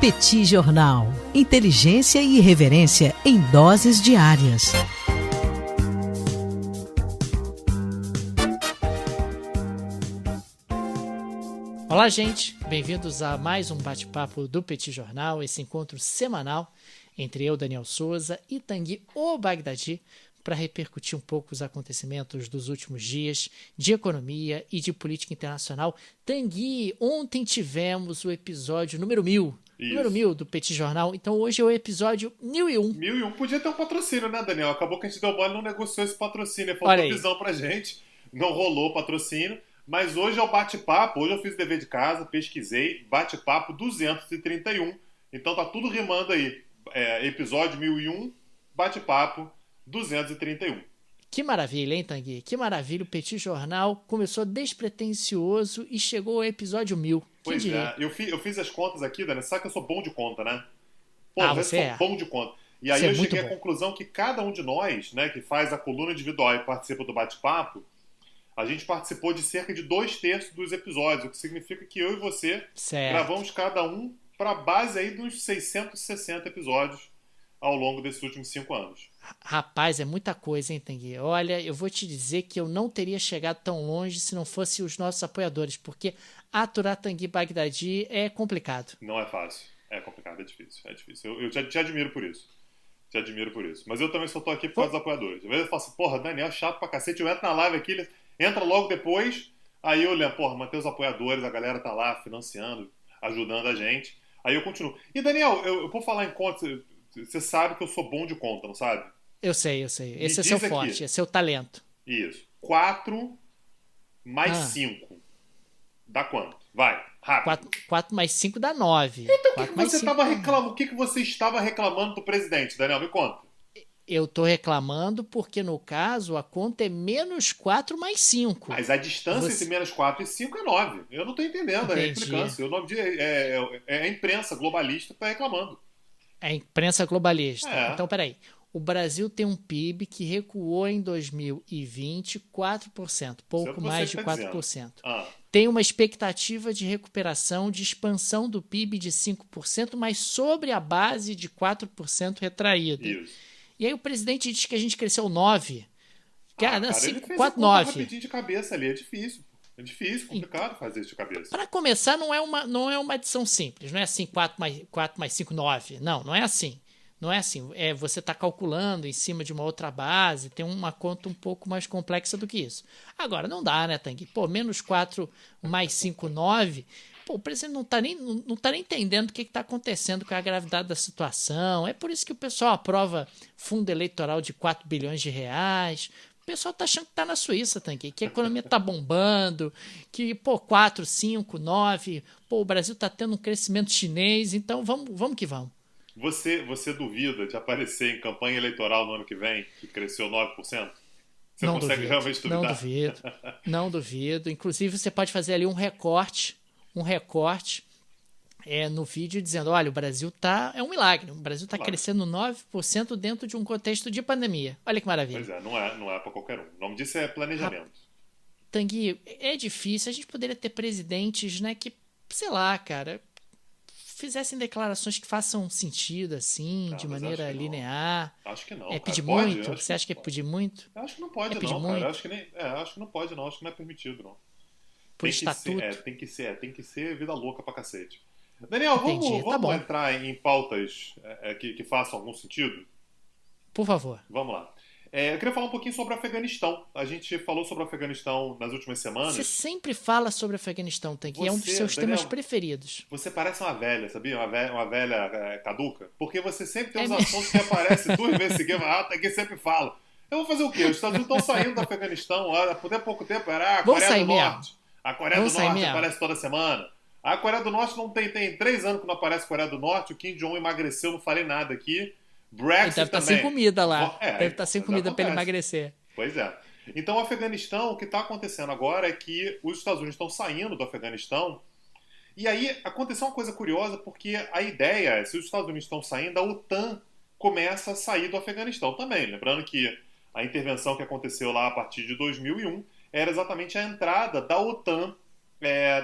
Petit Jornal. Inteligência e irreverência em doses diárias. Olá, gente. Bem-vindos a mais um bate-papo do Petit Jornal, esse encontro semanal entre eu, Daniel Souza, e Tanguy, o Bagdadi, para repercutir um pouco os acontecimentos dos últimos dias de economia e de política internacional. Tanguy, ontem tivemos o episódio número 1000. Isso. Número 1000 do Petit Jornal, então hoje é o episódio 1001. 1001 podia ter um patrocínio, né, Daniel? Acabou que a gente deu mole e não negociou esse patrocínio. Faltou visão pra gente, não rolou o patrocínio. Mas hoje é o bate-papo, hoje eu fiz o dever de casa, pesquisei, bate-papo 231. Então tá tudo rimando aí. Episódio 1001, bate-papo 231. Que maravilha, hein, Tanguy? Que maravilha, o Petit Jornal começou despretensioso e chegou ao episódio 1000. Pois é, eu fiz as contas aqui, Daniel, sabe que eu sou bom de conta, né? Pô, você é bom de conta. E aí você eu cheguei à conclusão que cada um de nós, né, que faz a coluna individual e participa do bate-papo, a gente participou de cerca de 2/3 dos episódios, o que significa que eu e você gravamos cada um para a base aí dos 660 episódios ao longo desses últimos 5 anos. Rapaz, é muita coisa, hein, Tanguy? Olha, eu vou te dizer que eu não teria chegado tão longe se não fosse os nossos apoiadores, porque aturar Tanguy Bagdadi é complicado. Não é fácil, é complicado, é difícil. Eu te admiro por isso. Te admiro por isso. Mas eu também só tô aqui por causa dos apoiadores. Às vezes eu falo assim, porra, Daniel, chato pra cacete, eu entro na live aqui, ele entra logo depois, aí eu lembro, porra, manter os apoiadores, a galera tá lá financiando, ajudando a gente. Aí eu continuo. E Daniel, eu vou falar em conta, você sabe que eu sou bom de conta, não sabe? Eu sei. Esse é seu forte, esse é seu talento. Isso. 4 mais 5 dá quanto? Vai, rápido. 4 mais 5 dá 9. Então o que você estava reclamando? O que você estava reclamando do presidente, Daniel? Me conta. Eu tô reclamando porque, no caso, a conta é menos 4 mais 5. Mas a distância entre menos 4 e 5 é 9. Eu não tô entendendo a implicância. O nome é a imprensa globalista que tá reclamando. É a imprensa globalista. É. Então, peraí. O Brasil tem um PIB que recuou em 2020 4%, pouco mais de 4%. Tem uma expectativa de recuperação, de expansão do PIB de 5%, mas sobre a base de 4% retraída. Isso. E aí o presidente diz que a gente cresceu 9%. Cara, 5, ele fez 4, 9. rapidinho de cabeça ali, é difícil. É difícil, complicado fazer isso de cabeça. Para começar, não é uma adição simples. Não é assim 4 mais 5, 9. Não é assim. Não é assim. Você está calculando em cima de uma outra base, tem uma conta um pouco mais complexa do que isso. Agora, não dá, né, Tanguy? Pô, menos 4 mais 5, 9. Pô, o presidente não tá nem entendendo o que está acontecendo com a gravidade da situação. É por isso que o pessoal aprova fundo eleitoral de 4 bilhões de reais. O pessoal tá achando que tá na Suíça, Tanguy, que a economia tá bombando, que, 4, 5, 9, o Brasil tá tendo um crescimento chinês, então vamos que vamos. Você duvida de aparecer em campanha eleitoral no ano que vem, que cresceu 9%? Você não consegue realmente duvidar? Não duvido. Inclusive, você pode fazer ali um recorte no vídeo dizendo, olha, o Brasil é um milagre. O Brasil está crescendo 9% dentro de um contexto de pandemia. Olha que maravilha. Pois é, não é para qualquer um. O nome disso é planejamento. Tanguy, é difícil. A gente poderia ter presidentes, né, que, sei lá, cara, fizessem declarações que façam sentido, assim, de maneira linear. Acho que não. É pedir muito? Você acha que é pedir muito? Eu acho que não pode, não, cara. Muito? Acho que não pode, não. Acho que não é permitido, não. Por estatuto? Tem que ser vida louca pra cacete. Daniel, vamos entrar em pautas que façam algum sentido? Por favor. Vamos lá. Eu queria falar um pouquinho sobre o Afeganistão. A gente falou sobre o Afeganistão nas últimas semanas. Você sempre fala sobre o Afeganistão, Tanguy. É um dos seus temas preferidos. Você parece uma velha, sabia? Uma velha caduca. Porque você sempre tem uns assuntos que aparecem 2 vezes seguidas. Tanguy sempre fala. Eu vou fazer o quê? Os Estados Unidos estão saindo do Afeganistão. Por pouco tempo era a Coreia do Norte. A Coreia do Norte aparece toda semana. A Coreia do Norte não tem 3 anos que não aparece a Coreia do Norte. O Kim Jong emagreceu, não falei nada aqui. Brexit deve estar sem comida lá. Deve estar sem comida para ele emagrecer. Pois é. Então, o Afeganistão, o que está acontecendo agora é que os Estados Unidos estão saindo do Afeganistão. E aí aconteceu uma coisa curiosa, porque a ideia é, se os Estados Unidos estão saindo, a OTAN começa a sair do Afeganistão também. Lembrando que a intervenção que aconteceu lá a partir de 2001 era exatamente a entrada da OTAN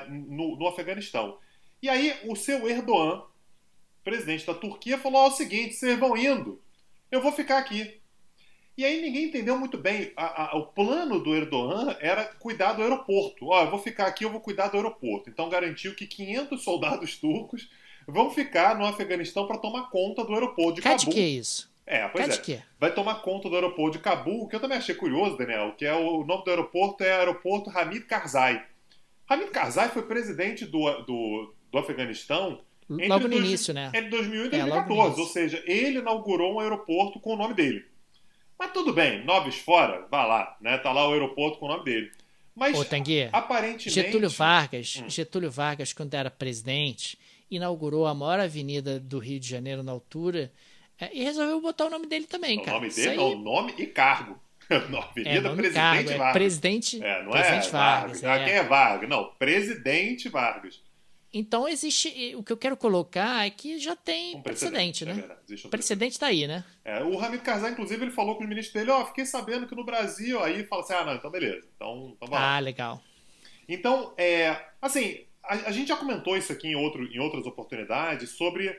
no Afeganistão. E aí o seu Erdogan presidente da Turquia, falou: ó, é o seguinte, vocês vão indo, eu vou ficar aqui. E aí ninguém entendeu muito bem. O plano do Erdogan era cuidar do aeroporto. Ó, eu vou ficar aqui, eu vou cuidar do aeroporto. Então garantiu que 500 soldados turcos vão ficar no Afeganistão para tomar conta do aeroporto de Cá de Cabul. que é isso? Pois Cá é. de quê? Vai tomar conta do aeroporto de Cabul, que eu também achei curioso, Daniel, que é o nome do aeroporto é Aeroporto Hamid Karzai. Hamid Karzai foi presidente do Afeganistão Logo no início, né? entre 2001 e logo no 2014. início. Ou seja, ele inaugurou um aeroporto com o nome dele. Mas tudo bem, noves fora, vá lá, né? Tá lá o aeroporto com o nome dele. Mas Ô, Tanguy, aparentemente... Getúlio Vargas, quando era presidente, inaugurou a maior avenida do Rio de Janeiro na altura e resolveu botar o nome dele também, o cara. nome dele é o nome e cargo. Avenida nome Presidente cargo, Vargas. Presidente, não presidente é Vargas. Quem é Vargas? Não, Presidente Vargas. Então existe. O que eu quero colocar é que já tem precedente, né? Existe precedente tá aí, né? O Hamid Karzai, inclusive, ele falou com os ministros dele: fiquei sabendo que no Brasil, aí fala assim: não, então beleza. Então vai lá. Legal. Então, assim, a gente já comentou isso aqui em outras oportunidades sobre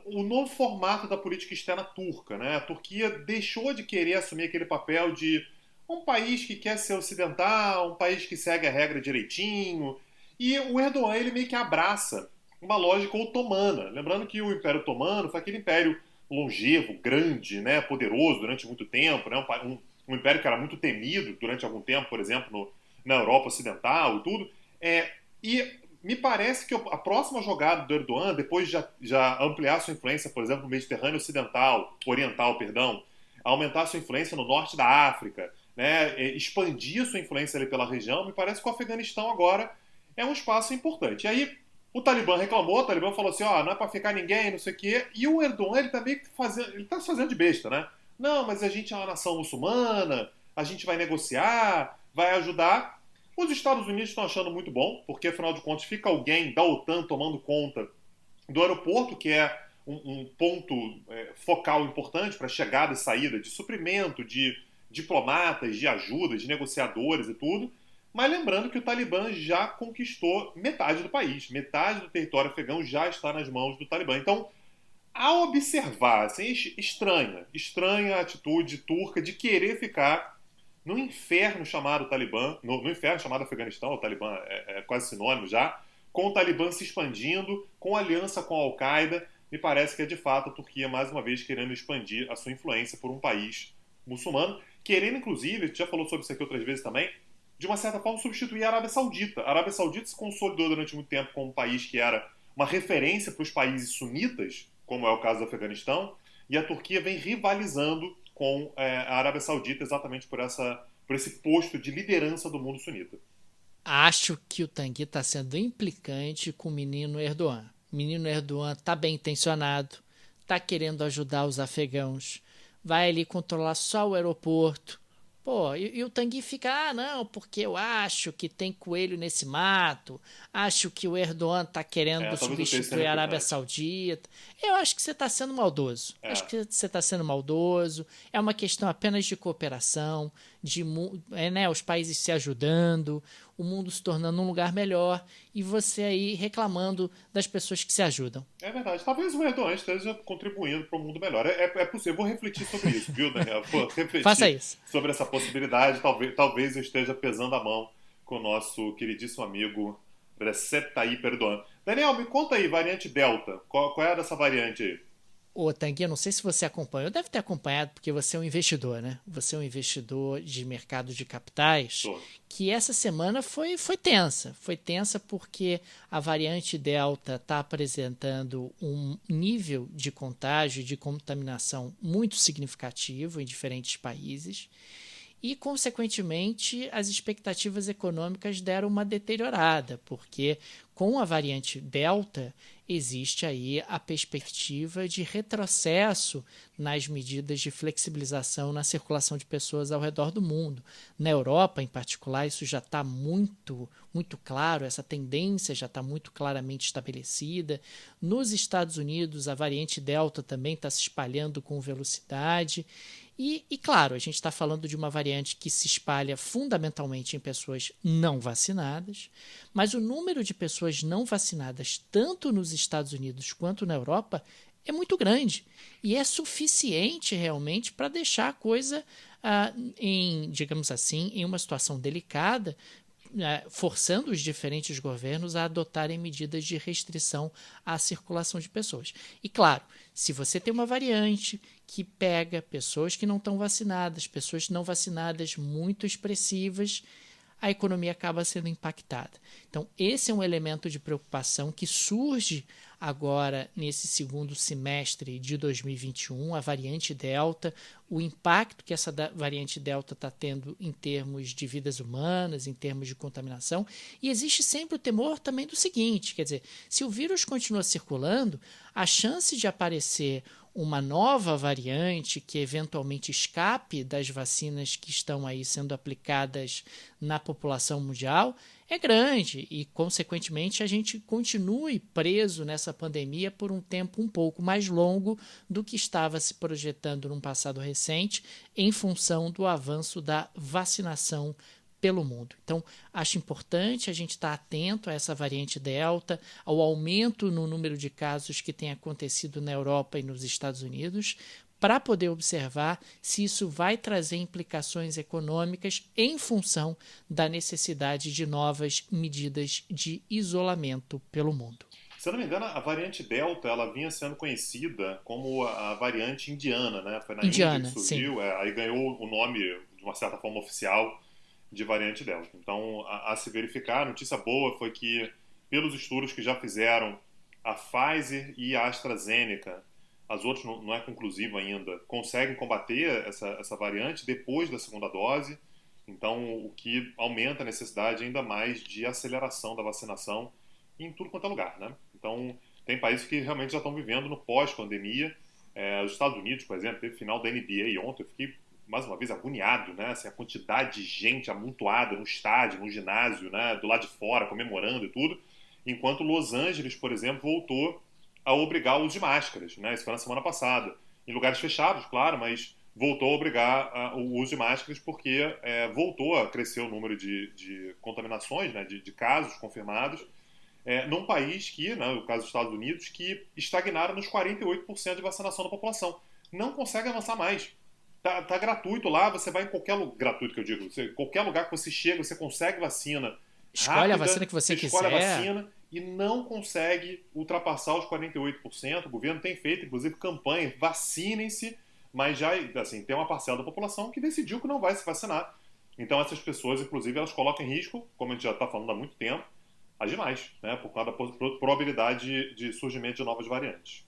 o novo formato da política externa turca, né? A Turquia deixou de querer assumir aquele papel de um país que quer ser ocidental, um país que segue a regra direitinho. E o Erdogan, ele meio que abraça uma lógica otomana. Lembrando que o Império Otomano foi aquele império longevo, grande, né, poderoso durante muito tempo, né, um império que era muito temido durante algum tempo, por exemplo, na Europa Ocidental e tudo. E me parece que a próxima jogada do Erdogan, depois de já ampliar sua influência, por exemplo, no Mediterrâneo Oriental, aumentar sua influência no norte da África, né, expandir sua influência ali pela região, me parece que o Afeganistão agora é um espaço importante. E aí o Talibã reclamou, o Talibã falou assim, não é pra ficar ninguém, não sei o quê. E o Erdogan, ele tá meio que se fazendo de besta, né? Não, mas a gente é uma nação muçulmana, a gente vai negociar, vai ajudar. Os Estados Unidos estão achando muito bom, porque afinal de contas fica alguém da OTAN tomando conta do aeroporto, que é um ponto focal importante para chegada e saída de suprimento, de diplomatas, de ajuda, de negociadores e tudo. Mas lembrando que o Talibã já conquistou metade do país. Metade do território afegão já está nas mãos do Talibã. Então, ao observar, assim, estranha a atitude turca de querer ficar no inferno chamado Talibã, no inferno chamado Afeganistão, o Talibã é quase sinônimo já, com o Talibã se expandindo, com aliança com a Al-Qaeda, me parece que é de fato a Turquia, mais uma vez, querendo expandir a sua influência por um país muçulmano, querendo, inclusive, a gente já falou sobre isso aqui outras vezes também, de uma certa forma, substituir a Arábia Saudita. A Arábia Saudita se consolidou durante muito tempo como um país que era uma referência para os países sunitas, como é o caso do Afeganistão, e a Turquia vem rivalizando com a Arábia Saudita exatamente por esse posto de liderança do mundo sunita. Acho que o Tanguy está sendo implicante com o menino Erdogan. O menino Erdogan está bem intencionado, está querendo ajudar os afegãos, vai ali controlar só o aeroporto. Pô, e o Tanguy fica, não, porque eu acho que tem coelho nesse mato, acho que o Erdogan está querendo substituir a Arábia Saudita. Eu acho que você está sendo maldoso. Acho que você está sendo maldoso. É uma questão apenas de cooperação, de os países se ajudando, o mundo se tornando um lugar melhor e você aí reclamando das pessoas que se ajudam. É verdade. Talvez o Erdogan esteja contribuindo para um mundo melhor. É possível. Eu vou refletir sobre isso, viu, Daniel? Vou refletir Faça isso. sobre essa possibilidade. Talvez eu esteja pesando a mão com o nosso queridíssimo amigo Recep Tayyip Erdogan. Daniel, me conta aí, variante Delta. Qual é dessa variante aí? Ô, Tanguy, eu não sei se você acompanhou, deve ter acompanhado, porque você é um investidor, né? Você é um investidor de mercado de capitais, que essa semana foi tensa. Foi tensa porque a variante Delta está apresentando um nível de contágio, de contaminação muito significativo em diferentes países. E, consequentemente, as expectativas econômicas deram uma deteriorada, porque com a variante Delta existe aí a perspectiva de retrocesso nas medidas de flexibilização na circulação de pessoas ao redor do mundo. Na Europa, em particular, isso já está muito claro, essa tendência já está muito claramente estabelecida. Nos Estados Unidos, a variante Delta também está se espalhando com velocidade. E claro, a gente está falando de uma variante que se espalha fundamentalmente em pessoas não vacinadas, mas o número de pessoas pessoas não vacinadas, tanto nos Estados Unidos quanto na Europa, é muito grande. E é suficiente realmente para deixar a coisa, digamos assim, em uma situação delicada, forçando os diferentes governos a adotarem medidas de restrição à circulação de pessoas. E claro, se você tem uma variante que pega pessoas que não estão vacinadas, pessoas não vacinadas muito expressivas, a economia acaba sendo impactada. Então, esse é um elemento de preocupação que surge agora nesse segundo semestre de 2021, a variante Delta, o impacto que essa variante Delta está tendo em termos de vidas humanas, em termos de contaminação, e existe sempre o temor também do seguinte, quer dizer, se o vírus continua circulando, a chance de aparecer uma nova variante que eventualmente escape das vacinas que estão aí sendo aplicadas na população mundial é grande e, consequentemente, a gente continue preso nessa pandemia por um tempo um pouco mais longo do que estava se projetando num passado recente em função do avanço da vacinação pelo mundo. Então, acho importante a gente estar atento a essa variante Delta, ao aumento no número de casos que tem acontecido na Europa e nos Estados Unidos, para poder observar se isso vai trazer implicações econômicas em função da necessidade de novas medidas de isolamento pelo mundo. Se eu não me engano, a variante Delta ela vinha sendo conhecida como a variante indiana, né? Foi na Índia que surgiu, aí ganhou o nome, de uma certa forma, oficial de variante Delta. Então, a se verificar, a notícia boa foi que, pelos estudos que já fizeram, a Pfizer e a AstraZeneca, as outras não é conclusivo ainda, conseguem combater essa variante depois da segunda dose. Então, o que aumenta a necessidade ainda mais de aceleração da vacinação em tudo quanto é lugar, né? Então, tem países que realmente já estão vivendo no pós-pandemia. Os Estados Unidos, por exemplo, teve final da NBA ontem, eu fiquei mais uma vez agoniado, né? Assim, a quantidade de gente amontoada no estádio, no ginásio, né? Do lado de fora, comemorando e tudo, enquanto Los Angeles, por exemplo, voltou a obrigar o uso de máscaras, né? Isso foi na semana passada. Em lugares fechados, claro, mas voltou a obrigar o uso de máscaras porque voltou a crescer o número de contaminações, né? de casos confirmados, num país que, né, no caso dos Estados Unidos, que estagnaram nos 48% de vacinação da população. Não consegue avançar mais. Tá gratuito lá, você vai em qualquer lugar, gratuito que eu digo, qualquer lugar que você chega, você consegue vacina escolhe rápida, a vacina que você escolhe a quiser. vacina e não consegue ultrapassar os 48%. O governo tem feito, inclusive, campanha, vacinem-se, mas já assim, tem uma parcela da população que decidiu que não vai se vacinar. Então essas pessoas, inclusive, elas colocam em risco, como a gente já está falando há muito tempo, as demais, né, por causa da probabilidade de surgimento de novas variantes.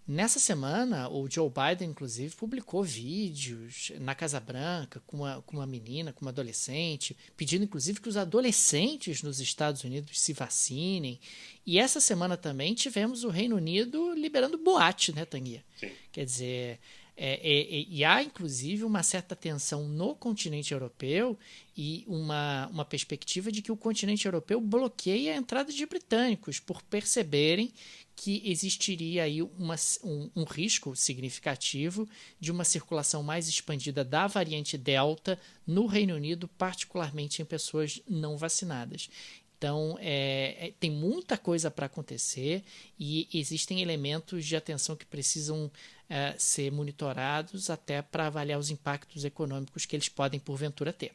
Nessa semana, o Joe Biden, inclusive, publicou vídeos na Casa Branca com uma menina, com uma adolescente, pedindo, inclusive, que os adolescentes nos Estados Unidos se vacinem. E essa semana também tivemos o Reino Unido liberando boate, né, Tanguy? Sim. Quer dizer, e há, inclusive, uma certa tensão no continente europeu e uma perspectiva de que o continente europeu bloqueia a entrada de britânicos por perceberem que existiria aí um risco significativo de uma circulação mais expandida da variante Delta no Reino Unido, particularmente em pessoas não vacinadas. Então, tem muita coisa para acontecer e existem elementos de atenção que precisam ser monitorados até para avaliar os impactos econômicos que eles podem, porventura, ter.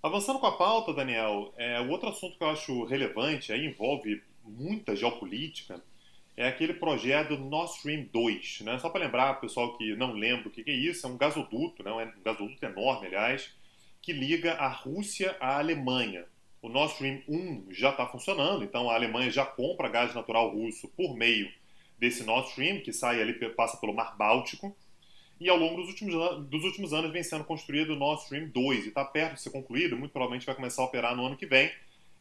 Avançando com a pauta, Daniel, o outro assunto que eu acho relevante, aí envolve muita geopolítica, é aquele projeto Nord Stream 2. Né? Só para lembrar, pessoal que não lembra o que é isso, é um gasoduto, né? Um gasoduto enorme, aliás, que liga a Rússia à Alemanha. O Nord Stream 1 já está funcionando, então a Alemanha já compra gás natural russo por meio desse Nord Stream, que sai ali, passa pelo Mar Báltico, e ao longo dos últimos anos vem sendo construído o Nord Stream 2, e está perto de ser concluído, muito provavelmente vai começar a operar no ano que vem.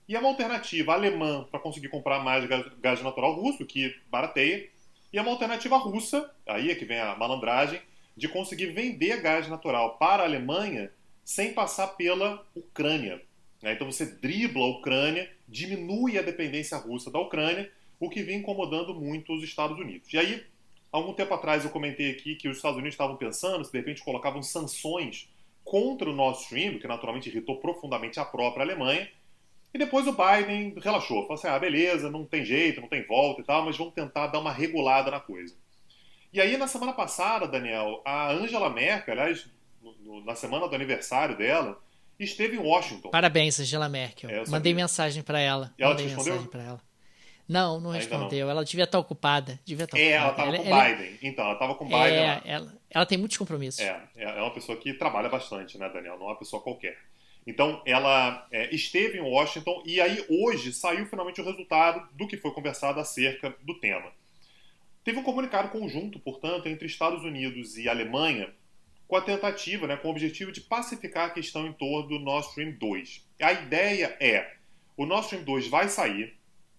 E é uma alternativa alemã para conseguir comprar mais gás natural russo, que barateia, e é uma alternativa russa, aí é que vem a malandragem, de conseguir vender gás natural para a Alemanha sem passar pela Ucrânia. Então você dribla a Ucrânia, diminui a dependência russa da Ucrânia, o que vem incomodando muito os Estados Unidos. E aí, algum tempo atrás eu comentei aqui que os Estados Unidos estavam pensando se de repente colocavam sanções contra o Nord Stream, que naturalmente irritou profundamente a própria Alemanha. E depois o Biden relaxou, falou assim, beleza, não tem jeito, não tem volta e tal, mas vamos tentar dar uma regulada na coisa. E aí, na semana passada, Daniel, a Angela Merkel, aliás, na semana do aniversário dela, esteve em Washington. Parabéns, Angela Merkel. Mandei mensagem para ela. E ela Mandei te respondeu? mensagem para ela. Não, não Ainda respondeu. não. Ela devia estar ocupada. Ela estava com o Biden. Então, ela estava com o Biden lá. Ela tem muitos compromissos. É uma pessoa que trabalha bastante, né, Daniel? Não é uma pessoa qualquer. Então, ela esteve em Washington e aí hoje saiu finalmente o resultado do que foi conversado acerca do tema. Teve um comunicado conjunto, portanto, entre Estados Unidos e Alemanha com a tentativa, né, com o objetivo de pacificar a questão em torno do Nord Stream 2. A ideia é, o Nord Stream 2 vai sair,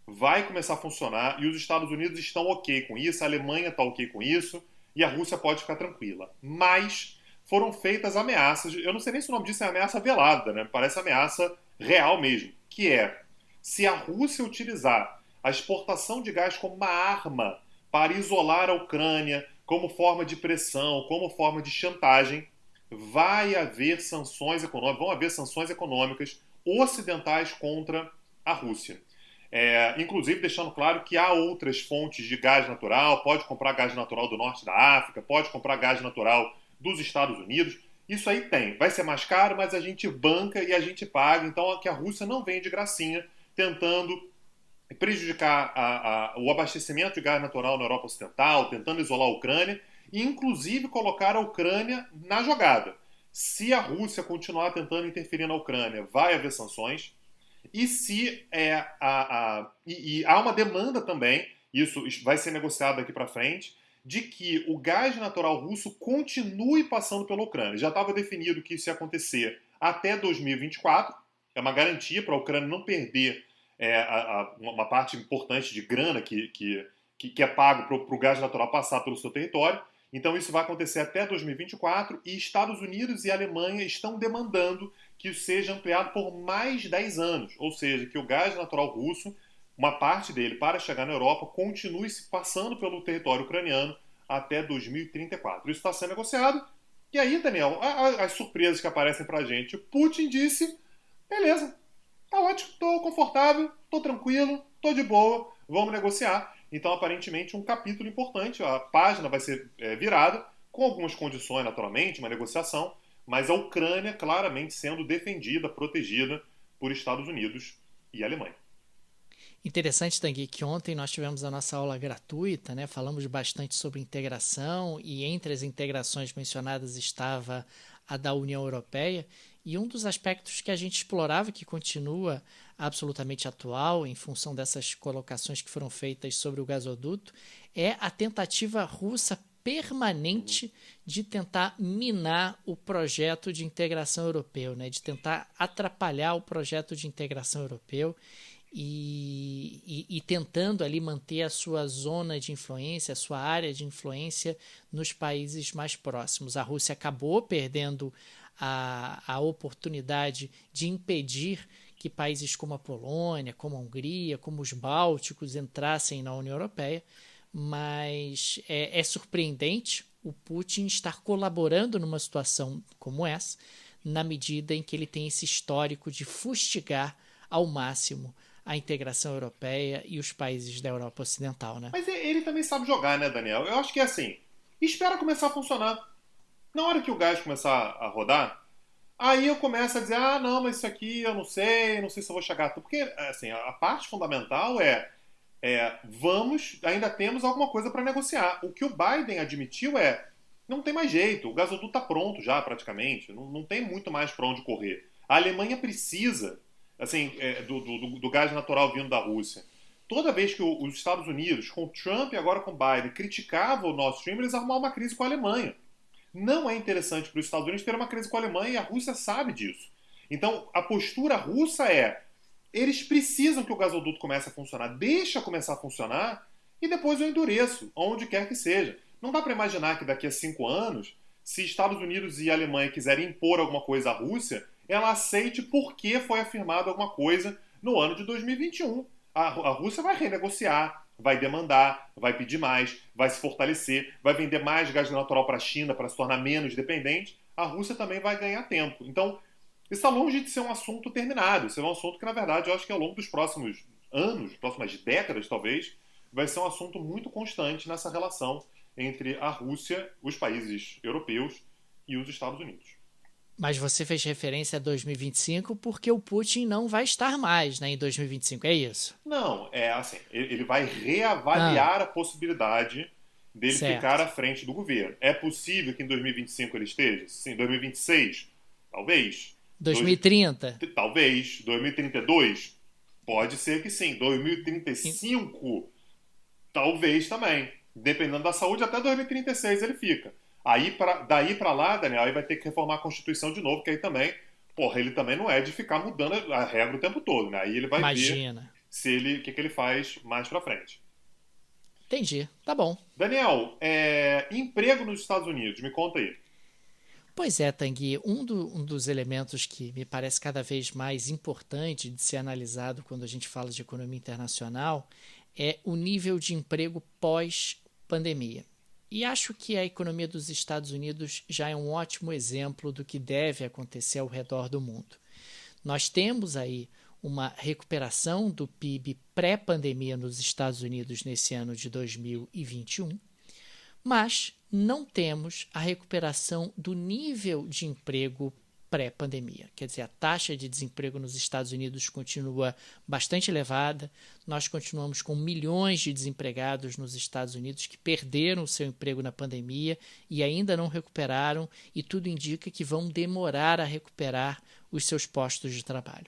vai começar a funcionar e os Estados Unidos estão ok com isso, a Alemanha está ok com isso e a Rússia pode ficar tranquila. Mas foram feitas ameaças, eu não sei nem se o nome disso é ameaça velada, né? Parece ameaça real mesmo, que é, se a Rússia utilizar a exportação de gás como uma arma para isolar a Ucrânia, como forma de pressão, como forma de chantagem, vai haver sanções econômicas, vão haver sanções econômicas ocidentais contra a Rússia. Inclusive deixando claro que há outras fontes de gás natural, pode comprar gás natural do norte da África, pode comprar gás natural dos Estados Unidos, isso aí tem. Vai ser mais caro, mas a gente banca e a gente paga, então que a Rússia não vem de gracinha tentando prejudicar o abastecimento de gás natural na Europa Ocidental, tentando isolar a Ucrânia e inclusive colocar a Ucrânia na jogada. Se a Rússia continuar tentando interferir na Ucrânia, vai haver sanções. E se há uma demanda também, isso vai ser negociado daqui para frente, de que o gás natural russo continue passando pela Ucrânia. Já estava definido que isso ia acontecer até 2024, é uma garantia para a Ucrânia não perder uma parte importante de grana que é pago para o gás natural passar pelo seu território. Então isso vai acontecer até 2024 e Estados Unidos e Alemanha estão demandando que isso seja ampliado por mais 10 anos. Ou seja, que o gás natural russo, uma parte dele para chegar na Europa, continue se passando pelo território ucraniano até 2034. Isso está sendo negociado. E aí, Daniel, as surpresas que aparecem para a gente. Putin disse, beleza, tá ótimo, tô confortável, tô tranquilo, tô de boa, vamos negociar. Então, aparentemente, um capítulo importante, a página vai ser virada, com algumas condições, naturalmente, uma negociação, mas a Ucrânia claramente sendo defendida, protegida por Estados Unidos e Alemanha. Interessante, Tanguy, que ontem nós tivemos a nossa aula gratuita, né? Falamos bastante sobre integração e entre as integrações mencionadas estava a da União Europeia e um dos aspectos que a gente explorava, que continua absolutamente atual em função dessas colocações que foram feitas sobre o gasoduto, é a tentativa russa permanente de tentar minar o projeto de integração europeu, né? De tentar atrapalhar o projeto de integração europeu e tentando ali manter a sua zona de influência, a sua área de influência nos países mais próximos. A Rússia acabou perdendo a oportunidade de impedir que países como a Polônia, como a Hungria, como os Bálticos entrassem na União Europeia, mas é surpreendente o Putin estar colaborando numa situação como essa, na medida em que ele tem esse histórico de fustigar ao máximo a integração europeia e os países da Europa Ocidental, né? Mas ele também sabe jogar, né, Daniel? Eu acho que é assim, espera começar a funcionar. Na hora que o gás começar a rodar, aí eu começo a dizer, não, mas isso aqui eu não sei se eu vou chegar. Porque, assim, a parte fundamental ainda temos alguma coisa para negociar. O que o Biden admitiu não tem mais jeito, o gasoduto está pronto já praticamente, não tem muito mais para onde correr. A Alemanha precisa, assim, do gás natural vindo da Rússia. Toda vez que os Estados Unidos, com Trump e agora com Biden, criticavam o Nord Stream, eles arrumavam uma crise com a Alemanha. Não é interessante para os Estados Unidos ter uma crise com a Alemanha e a Rússia sabe disso. Então, a postura russa eles precisam que o gasoduto comece a funcionar. Deixa começar a funcionar e depois eu endureço, onde quer que seja. Não dá para imaginar que daqui a 5 anos, se Estados Unidos e Alemanha quiserem impor alguma coisa à Rússia, ela aceite porque foi afirmado alguma coisa no ano de 2021. A Rússia vai renegociar, vai demandar, vai pedir mais, vai se fortalecer, vai vender mais gás natural para a China para se tornar menos dependente. A Rússia também vai ganhar tempo. Então, está longe de ser um assunto terminado. Isso é um assunto que, na verdade, eu acho que ao longo dos próximos anos, próximas décadas, talvez, vai ser um assunto muito constante nessa relação entre a Rússia, os países europeus e os Estados Unidos. Mas você fez referência a 2025 porque o Putin não vai estar mais, né, em 2025, é isso? Não, é assim, ele vai Ah, reavaliar a possibilidade dele ficar certo. à frente do governo. É possível que em 2025 ele esteja? Sim, 2026? Talvez. Dois, 2030? talvez. 2032? Pode ser que sim. Em- 2035? Talvez também. Dependendo da saúde, até 2036 ele fica. Daí para lá, Daniel, aí vai ter que reformar a Constituição de novo, que aí também, porra, ele também não é de ficar mudando a regra o tempo todo, né? Aí ele vai ver Imagina. o que ele faz mais para frente. Entendi. Tá bom. Daniel, emprego nos Estados Unidos, me conta aí. Pois é, Tanguy, um dos elementos que me parece cada vez mais importante de ser analisado quando a gente fala de economia internacional é o nível de emprego pós-pandemia. E acho que a economia dos Estados Unidos já é um ótimo exemplo do que deve acontecer ao redor do mundo. Nós temos aí uma recuperação do PIB pré-pandemia nos Estados Unidos nesse ano de 2021, mas não temos a recuperação do nível de emprego pré-pandemia. Quer dizer, a taxa de desemprego nos Estados Unidos continua bastante elevada, nós continuamos com milhões de desempregados nos Estados Unidos que perderam o seu emprego na pandemia e ainda não recuperaram, e tudo indica que vão demorar a recuperar os seus postos de trabalho.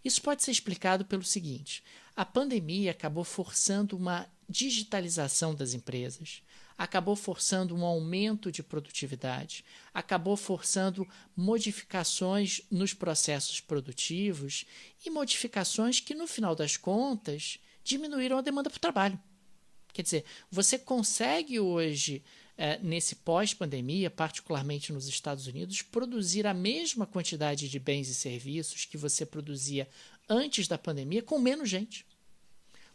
Isso pode ser explicado pelo seguinte: a pandemia acabou forçando uma digitalização das empresas, acabou forçando um aumento de produtividade, acabou forçando modificações nos processos produtivos e modificações que, no final das contas, diminuíram a demanda por trabalho. Quer dizer, você consegue hoje, nesse pós-pandemia, particularmente nos Estados Unidos, produzir a mesma quantidade de bens e serviços que você produzia antes da pandemia com menos gente,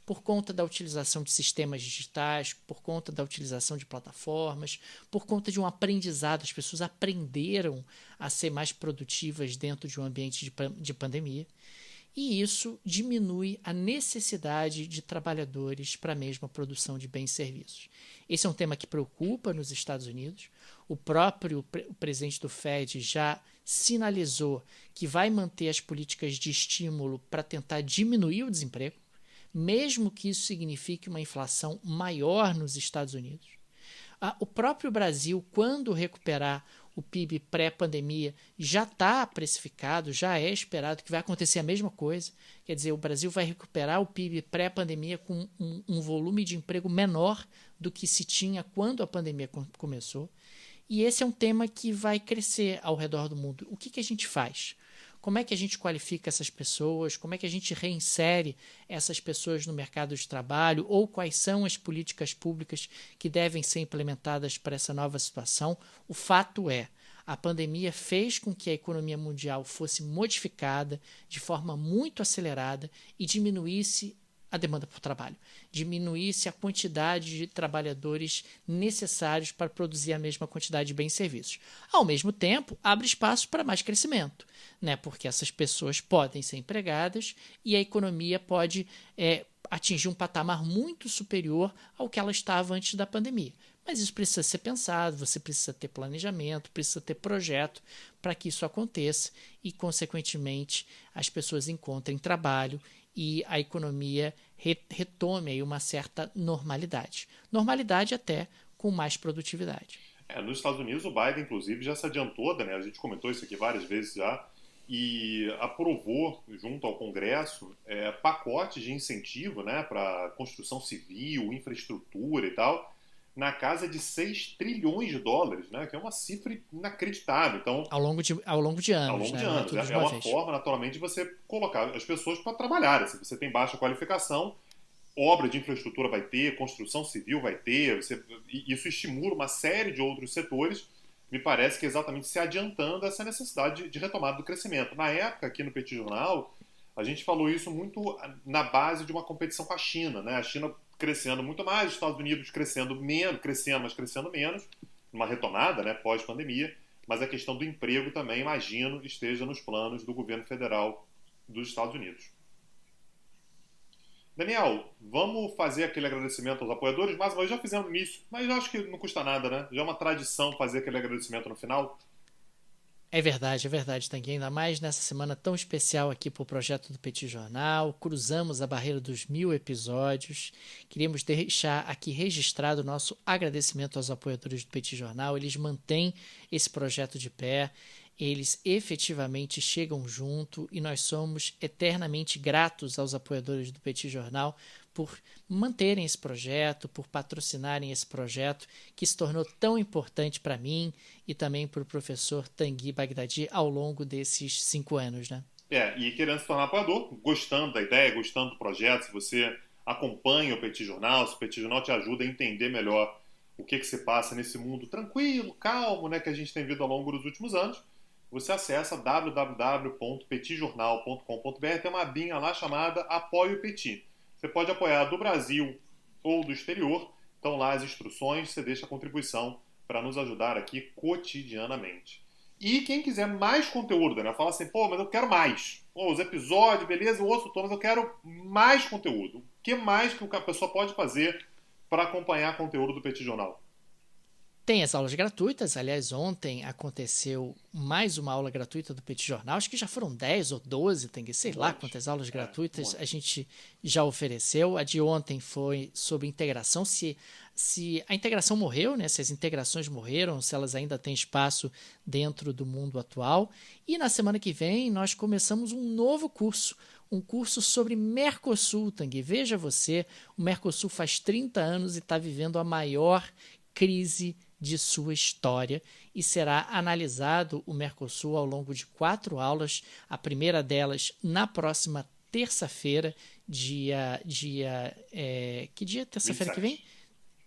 por conta da utilização de sistemas digitais, por conta da utilização de plataformas, por conta de um aprendizado. As pessoas aprenderam a ser mais produtivas dentro de um ambiente de pandemia. E isso diminui a necessidade de trabalhadores para a mesma produção de bens e serviços. Esse é um tema que preocupa nos Estados Unidos. O próprio presidente do Fed já sinalizou que vai manter as políticas de estímulo para tentar diminuir o desemprego, mesmo que isso signifique uma inflação maior nos Estados Unidos. O próprio Brasil, quando recuperar o PIB pré-pandemia, já está precificado, já é esperado que vai acontecer a mesma coisa. Quer dizer, o Brasil vai recuperar o PIB pré-pandemia com um volume de emprego menor do que se tinha quando a pandemia começou. E esse é um tema que vai crescer ao redor do mundo. O que a gente faz? Como é que a gente qualifica essas pessoas? Como é que a gente reinsere essas pessoas no mercado de trabalho? Ou quais são as políticas públicas que devem ser implementadas para essa nova situação? O fato é, a pandemia fez com que a economia mundial fosse modificada de forma muito acelerada e diminuísse a demanda por trabalho, diminuísse a quantidade de trabalhadores necessários para produzir a mesma quantidade de bens e serviços. Ao mesmo tempo, abre espaço para mais crescimento, né? Porque essas pessoas podem ser empregadas e a economia pode atingir um patamar muito superior ao que ela estava antes da pandemia. Mas isso precisa ser pensado, você precisa ter planejamento, precisa ter projeto para que isso aconteça e, consequentemente, as pessoas encontrem trabalho e a economia retome aí uma certa normalidade. Normalidade até com mais produtividade. Nos Estados Unidos, o Biden, inclusive, já se adiantou, né? A gente comentou isso aqui várias vezes já, e aprovou, junto ao Congresso, pacotes de incentivo, né, para construção civil, infraestrutura e tal, na casa de 6 trilhões de dólares, né, que é uma cifra inacreditável. Então, Ao longo de ao anos, longo né? de Não é anos. tudo de É uma uma vez. forma, naturalmente, de você colocar as pessoas para trabalhar. Se você tem baixa qualificação, obra de infraestrutura vai ter, construção civil vai ter, isso estimula uma série de outros setores, me parece que é exatamente se adiantando essa necessidade de retomada do crescimento. Na época, aqui no Petit Jornal, a gente falou isso muito na base de uma competição com a China, né? A China crescendo muito mais, os Estados Unidos crescendo menos, crescendo, mas crescendo menos, uma retomada, né, pós-pandemia, mas a questão do emprego também, imagino, esteja nos planos do governo federal dos Estados Unidos. Daniel, vamos fazer aquele agradecimento aos apoiadores? Mais uma vez, já fizemos no início, mas eu acho que não custa nada, né? Já é uma tradição fazer aquele agradecimento no final. É verdade, Tanguy. Ainda mais nessa semana tão especial aqui para o projeto do Petit Jornal. Cruzamos a barreira dos 1000 episódios. Queríamos deixar aqui registrado o nosso agradecimento aos apoiadores do Petit Jornal. Eles mantêm esse projeto de pé. Eles efetivamente chegam junto e nós somos eternamente gratos aos apoiadores do Petit Jornal por manterem esse projeto, por patrocinarem esse projeto que se tornou tão importante para mim e também para o professor Tanguy Bagdadi ao longo desses 5 anos, né? E querendo se tornar apoiador, gostando da ideia, gostando do projeto, se você acompanha o Petit Jornal, se o Petit Jornal te ajuda a entender melhor o que se passa nesse mundo tranquilo, calmo, né, que a gente tem visto ao longo dos últimos anos, você acessa www.petitjornal.com.br, tem uma abinha lá chamada Apoie o Petit. Você pode apoiar do Brasil ou do exterior, estão lá as instruções, você deixa a contribuição para nos ajudar aqui cotidianamente. E quem quiser mais conteúdo, né? Fala assim, mas eu quero mais. Os episódios, beleza, eu ouço todos, mas eu quero mais conteúdo. O que mais que a pessoa pode fazer para acompanhar conteúdo do Petit Jornal? Tem as aulas gratuitas, aliás, ontem aconteceu mais uma aula gratuita do Petit Jornal, acho que já foram 10 ou 12, sei lá quantas aulas gratuitas a gente já ofereceu. A de ontem foi sobre integração, se a integração morreu, né? Se as integrações morreram, se elas ainda têm espaço dentro do mundo atual. E na semana que vem nós começamos um novo curso, um curso sobre Mercosul, Tanguy. Veja você, o Mercosul faz 30 anos e está vivendo a maior crise de sua história e será analisado o Mercosul ao longo de 4 aulas, a primeira delas na próxima terça-feira, que dia é terça-feira que vem?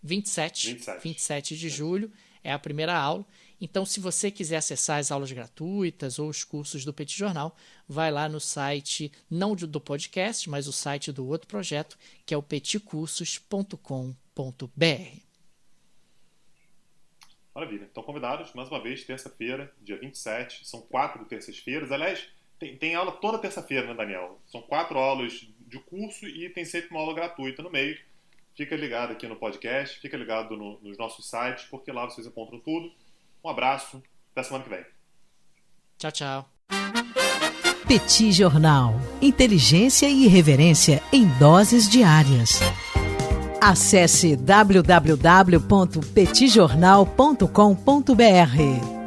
27 de julho é a primeira aula. Então, se você quiser acessar as aulas gratuitas ou os cursos do Petit Jornal, vai lá no site, não do podcast, mas o site do outro projeto, que é o petitcursos.com.br. Maravilha. Então, convidados, mais uma vez, terça-feira, dia 27. São 4 terças-feiras. Aliás, tem aula toda terça-feira, né, Daniel? São 4 aulas de curso e tem sempre uma aula gratuita no meio. Fica ligado aqui no podcast, fica ligado nos nossos sites, porque lá vocês encontram tudo. Um abraço, até semana que vem. Tchau, tchau. Petit Jornal. Inteligência e irreverência em doses diárias. Acesse www.petitjornal.com.br.